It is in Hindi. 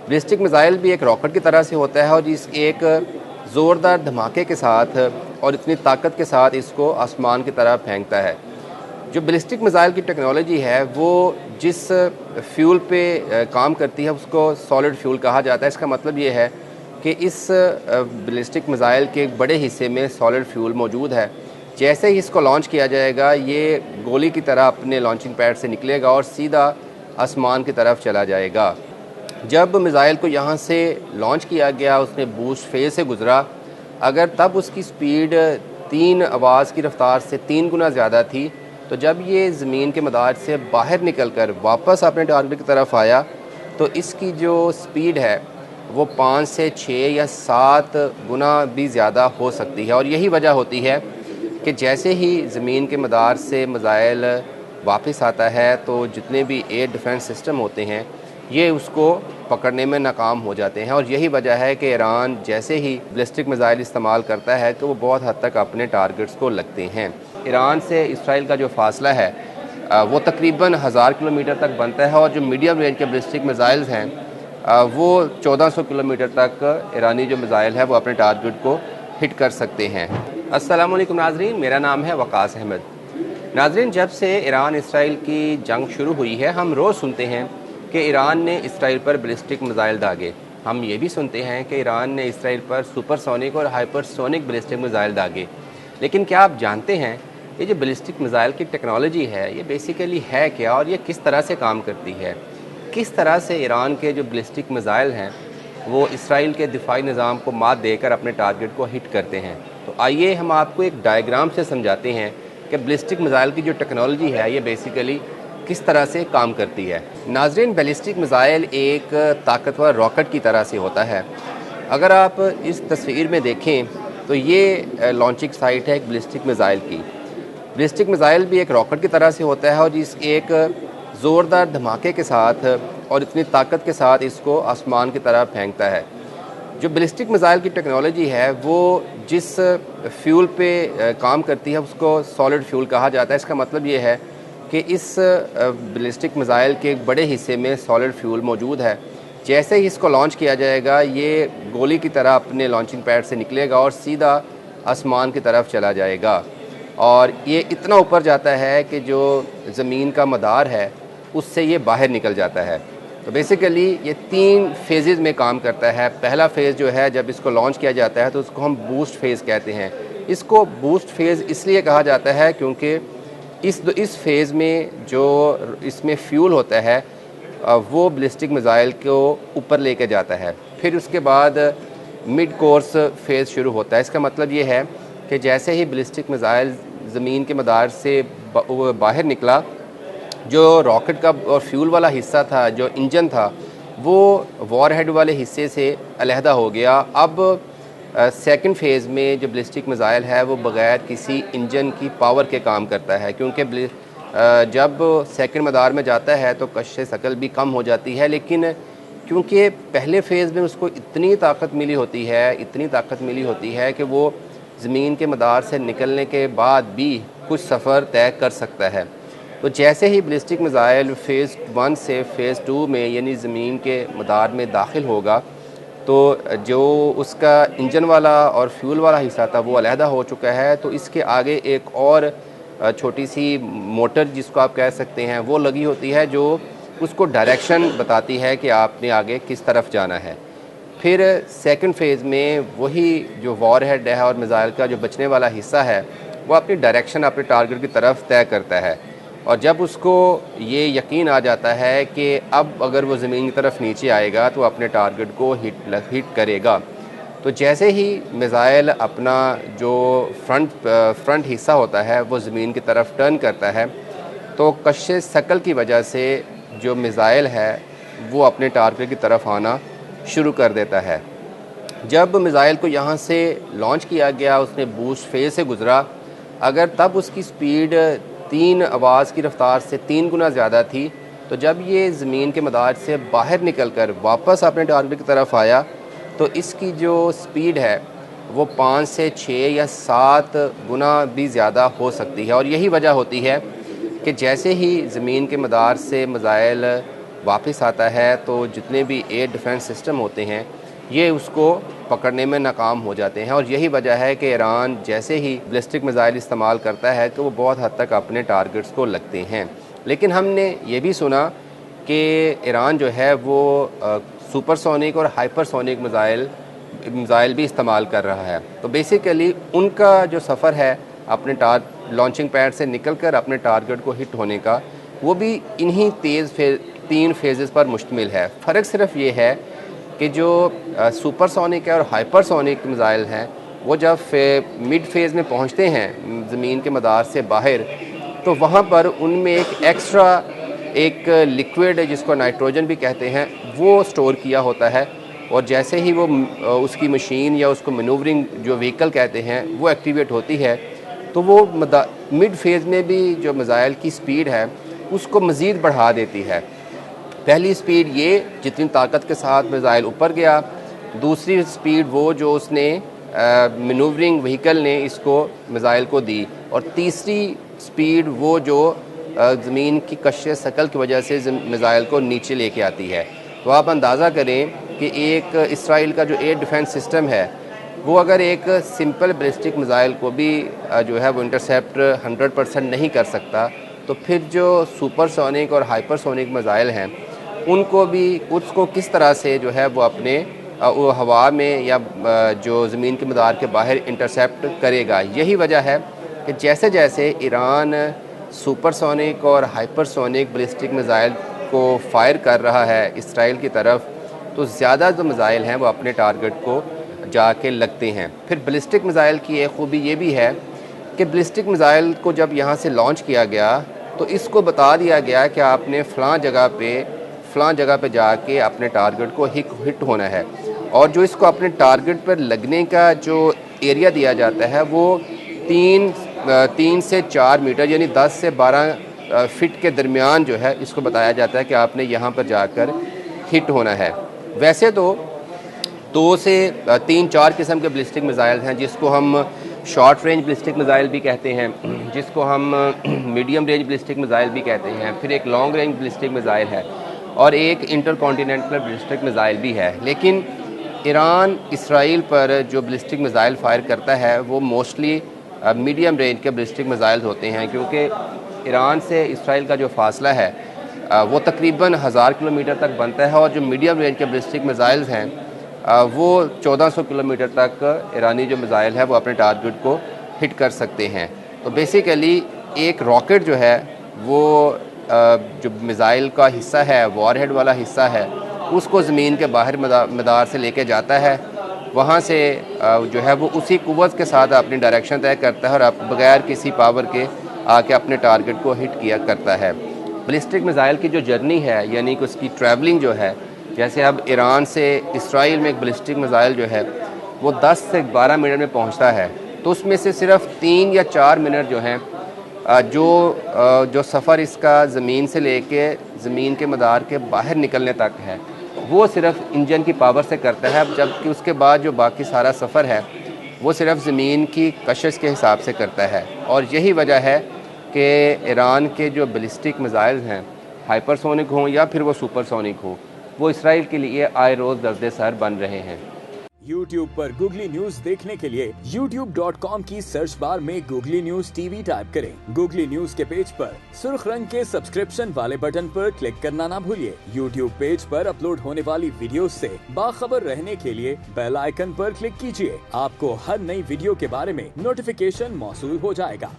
बैलिस्टिक मिसाइल भी एक रॉकेट की तरह से होता है और जिस एक ज़ोरदार धमाके के साथ और इतनी ताकत के साथ इसको आसमान की तरफ फेंकता है। जो बैलिस्टिक मिसाइल की टेक्नोलॉजी है वो जिस फ्यूल पे काम करती है उसको सॉलिड फ्यूल कहा जाता है। इसका मतलब ये है कि इस बैलिस्टिक मिसाइल के एक बड़े हिस्से में सॉलिड फ्यूल मौजूद है। जैसे ही इसको लॉन्च किया जाएगा ये गोली की तरह अपने लॉन्चिंग पैड से निकलेगा और सीधा आसमान की तरफ चला जाएगा। जब मिसाइल को यहाँ से लॉन्च किया गया उसने बूस्ट फेज़ से गुज़रा, अगर तब उसकी स्पीड 3 आवाज़ की रफ़्तार से 3 गुना ज़्यादा थी, तो जब ये ज़मीन के मदार से बाहर निकल कर वापस अपने टारगेट की तरफ आया तो इसकी जो स्पीड है वो 5 से 6 या 7 गुना भी ज़्यादा हो सकती है। और यही वजह होती है कि जैसे ही ज़मीन के मदार से मिसाइल वापस आता है तो जितने भी एयर डिफेंस सिस्टम होते हैं ये उसको पकड़ने में नाकाम हो जाते हैं। और यही वजह है कि ईरान जैसे ही बैलिस्टिक मिसाइल इस्तेमाल करता है तो वो बहुत हद तक अपने टारगेट्स को लगते हैं। ईरान से इसराइल का जो फासला है वो तकरीबन 1000 किलोमीटर तक बनता है और जो मीडियम रेंज के बैलिस्टिक मिसाइल्स हैं वो 1400 किलोमीटर तक ईरानी जो मिसाइल है वो अपने टारगेट को हिट कर सकते हैं। अस्सलाम वालेकुम नाजरीन, मेरा नाम है वकास अहमद। नाजरीन, जब से ईरान इसराइल की जंग शुरू हुई है हम रोज़ सुनते हैं कि ईरान ने इसराइल पर बैलिस्टिक मिसाइल दागे। हम ये भी सुनते हैं कि ईरान ने इसराइल पर सुपरसोनिक और हाइपरसोनिक बैलिस्टिक मिसाइल दागे। लेकिन क्या आप जानते हैं ये जो बैलिस्टिक मिसाइल की टेक्नोलॉजी है ये बेसिकली है क्या और ये किस तरह से काम करती है? किस तरह से ईरान के जो बैलिस्टिक मिसाइल हैं वो इसराइल के दिफाई निज़ाम को मात देकर अपने टारगेट को हिट करते हैं? तो आइए हम आपको एक डायग्राम से समझाते हैं कि बैलिस्टिक मिसाइल की जो टेक्नोलॉजी है ये बेसिकली किस तरह से काम करती है। नाजरीन, बैलिस्टिक मिसाइल एक ताकतवर रॉकेट की तरह से होता है। अगर आप इस तस्वीर में देखें तो ये लॉन्चिंग साइट है एक बैलिस्टिक मिसाइल की। बैलिस्टिक मिसाइल भी एक रॉकेट की तरह से होता है और जिस एक ज़ोरदार धमाके के साथ और इतनी ताकत के साथ इसको आसमान की तरफ फेंकता है। जो बैलिस्टिक मिसाइल की टेक्नोलॉजी है वो जिस फ्यूल पे काम करती है उसको सॉलिड फ्यूल कहा जाता है। इसका मतलब ये है कि इस बैलिस्टिक मिसाइल के एक बड़े हिस्से में सॉलिड फ्यूल मौजूद है। जैसे ही इसको लॉन्च किया जाएगा ये गोली की तरह अपने लॉन्चिंग पैड से निकलेगा और सीधा आसमान की तरफ चला जाएगा। और ये इतना ऊपर जाता है कि जो ज़मीन का मदार है उससे ये बाहर निकल जाता है। तो बेसिकली ये 3 फेजेज़ में काम करता है। पहला फ़ेज़ जो है जब इसको लॉन्च किया जाता है तो उसको हम बूस्ट फेज़ कहते हैं। इसको बूस्ट फेज़ इसलिए कहा जाता है क्योंकि इस फेज़ में जो इसमें फ्यूल होता है वो बैलिस्टिक मिसाइल को ऊपर लेके जाता है। फिर उसके बाद मिड कोर्स फेज़ शुरू होता है। इसका मतलब ये है कि जैसे ही बैलिस्टिक मिसाइल ज़मीन के मदार से बाहर निकला, जो रॉकेट का और फ्यूल वाला हिस्सा था, जो इंजन था, वो वॉरहेड वाले हिस्से से अलहदा हो गया। अब सेकंड फेज़ में जो बैलिस्टिक मिसाइल है वो बग़ैर किसी इंजन की पावर के काम करता है क्योंकि जब सेकंड मदार में जाता है तो कशिश शकल भी कम हो जाती है। लेकिन क्योंकि पहले फ़ेज़ में उसको इतनी ताकत मिली होती है कि वो ज़मीन के मदार से निकलने के बाद भी कुछ सफ़र तय कर सकता है। तो जैसे ही बैलिस्टिक मिसाइल फ़ेज़ 1 से फ़ेज़ 2 में यानी ज़मीन के मदार में दाखिल होगा तो जो उसका इंजन वाला और फ्यूल वाला हिस्सा था वो अलहदा हो चुका है। तो इसके आगे एक और छोटी सी मोटर जिसको आप कह सकते हैं वो लगी होती है जो उसको डायरेक्शन बताती है कि आपने आगे किस तरफ जाना है। फिर सेकंड फ़ेज़ में वही जो वॉरहेड है और मिसाइल का जो बचने वाला हिस्सा है वो अपनी डायरेक्शन अपने टारगेट की तरफ तय करता है। और जब उसको ये यकीन आ जाता है कि अब अगर वो ज़मीन की तरफ नीचे आएगा तो अपने टारगेट को हिट करेगा। तो जैसे ही मिसाइल अपना जो फ्रंट हिस्सा होता है वो ज़मीन की तरफ टर्न करता है तो कशिश शकल की वजह से जो मिसाइल है वो अपने टारगेट की तरफ आना शुरू कर देता है। जब मिसाइल को यहाँ से लॉन्च किया गया उसने बूस्ट फेज़ से गुज़रा, अगर तब उसकी स्पीड 3 आवाज़ की रफ़्तार से 3 गुना ज़्यादा थी, तो जब ये ज़मीन के मदार से बाहर निकल कर वापस अपने टारगेट की तरफ आया तो इसकी जो स्पीड है वो 5 से 6 या 7 गुना भी ज़्यादा हो सकती है। और यही वजह होती है कि जैसे ही ज़मीन के मदार से मिसाइल वापस आता है तो जितने भी एयर डिफेंस सिस्टम होते हैं ये उसको पकड़ने में नाकाम हो जाते हैं। और यही वजह है कि ईरान जैसे ही बैलिस्टिक मिसाइल इस्तेमाल करता है तो वो बहुत हद तक अपने टारगेट्स को लगते हैं। लेकिन हमने ये भी सुना कि ईरान जो है वो सुपरसोनिक और हाइपरसोनिक मिसाइल भी इस्तेमाल कर रहा है। तो बेसिकली उनका जो सफ़र है अपने लॉन्चिंग पैड से निकलकर अपने टारगेट को हिट होने का, वो भी इन्हीं 3 फेजेस पर मुश्तमिल है। फ़र्क सिर्फ ये है कि जो सुपरसोनिक है और हाइपरसोनिक मिसाइल हैं वो जब मिड फेज़ में पहुंचते हैं ज़मीन के मदार से बाहर, तो वहाँ पर उनमें एक एक्स्ट्रा एक लिक्विड जिसको नाइट्रोजन भी कहते हैं वो स्टोर किया होता है। और जैसे ही वो उसकी मशीन या उसको मैनूवरिंग जो व्हीकल कहते हैं वो एक्टिवेट होती है तो वो मिड फेज़ में भी जो मिसाइल की स्पीड है उसको मज़ीद बढ़ा देती है। पहली स्पीड ये जितनी ताकत के साथ मिसाइल ऊपर गया, दूसरी स्पीड वो जो उसने मैनूवरिंग व्हीकल ने इसको मिसाइल को दी, और तीसरी स्पीड वो जो ज़मीन की कशिश शकल की वजह से मिसाइल को नीचे लेके आती है। तो आप अंदाज़ा करें कि एक इसराइल का जो एयर डिफेंस सिस्टम है वो अगर एक सिंपल बैलिस्टिक मिसाइल को भी जो है वो इंटरसेप्ट 100% नहीं कर सकता, तो फिर जो सुपरसोनिक और हाइपरसोनिक मिसाइल हैं उसको किस तरह से जो है वो अपने वो हवा में या जो ज़मीन के मदार के बाहर इंटरसेप्ट करेगा। यही वजह है कि जैसे जैसे ईरान सुपरसोनिक और हाइपरसोनिक बैलिस्टिक मिसाइल को फायर कर रहा है इसराइल की तरफ, तो ज़्यादा जो मिसाइल हैं वो अपने टारगेट को जाके लगते हैं। फिर बैलिस्टिक मिसाइल की एक खूबी ये भी है कि बैलिस्टिक मिसाइल को जब यहाँ से लॉन्च किया गया तो इसको बता दिया गया कि आपने फ़लाँ जगह पे जाके अपने टारगेट को हिट होना है। और जो इसको अपने टारगेट पर लगने का जो एरिया दिया जाता है वो 3 से 4 मीटर यानी 10 से 12 फीट के दरमियान जो है इसको बताया जाता है कि आपने यहाँ पर जाकर हिट होना है। वैसे तो 2 से 3-4 किस्म के बैलिस्टिक मिसाइल हैं जिसको हम शॉर्ट रेंज बैलिस्टिक मिसाइल भी कहते हैं, जिसको हम मीडियम रेंज बैलिस्टिक मिसाइल भी कहते हैं, फिर एक लॉन्ग रेंज बैलिस्टिक मिसाइल है और एक इंटरकॉन्टिनेंटल बैलिस्टिक मिसाइल भी है। लेकिन ईरान इसराइल पर जो बैलिस्टिक मिसाइल फायर करता है वो मोस्टली मीडियम रेंज के बैलिस्टिक मिसाइल होते हैं, क्योंकि ईरान से इसराइल का जो फासला है वो तकरीबन 1000 किलोमीटर तक बनता है, और जो मीडियम रेंज के बैलिस्टिक मिसाइल्स हैं वो 1400 किलोमीटर तक ईरानी जो मिसाइल है वो अपने टारगेट को हिट कर सकते हैं। तो बेसिकली एक रॉकेट जो है वो जो मिसाइल का हिस्सा है, वॉरहेड वाला हिस्सा है, उसको ज़मीन के बाहर मदार से लेके जाता है। वहाँ से जो है वो उसी कुव्वत के साथ अपनी डायरेक्शन तय करता है और बगैर किसी पावर के आके अपने टारगेट को हिट किया करता है। बैलिस्टिक मिसाइल की जो जर्नी है यानी कि उसकी ट्रैवलिंग जो है, जैसे अब ईरान से इसराइल में एक बैलिस्टिक मिसाइल जो है वो 10 से 12 मिनट में पहुंचता है, तो उसमें से सिर्फ 3 या 4 मिनट जो हैं जो सफ़र इसका ज़मीन से लेके ज़मीन के मदार के बाहर निकलने तक है वो सिर्फ इंजन की पावर से करता है, जबकि उसके बाद जो बाकी सारा सफ़र है वो सिर्फ ज़मीन की कशिश के हिसाब से करता है। और यही वजह है कि ईरान के जो बैलिस्टिक मिसाइल हैं, हाइपरसोनिक हों या फिर वो सुपरसोनिक हो, वो इसराइल के लिए आए रोज़ दर्द सर बन रहे हैं। YouTube पर गूगली न्यूज देखने के लिए youtube.com की सर्च बार में गूगली न्यूज टीवी टाइप करें। गूगली न्यूज के पेज पर सुर्ख रंग के सब्सक्रिप्शन वाले बटन पर क्लिक करना ना भूलिए। YouTube पेज पर अपलोड होने वाली वीडियोस से बाखबर रहने के लिए बेल आइकन पर क्लिक कीजिए। आपको हर नई वीडियो के बारे में नोटिफिकेशन मौसूल हो जाएगा।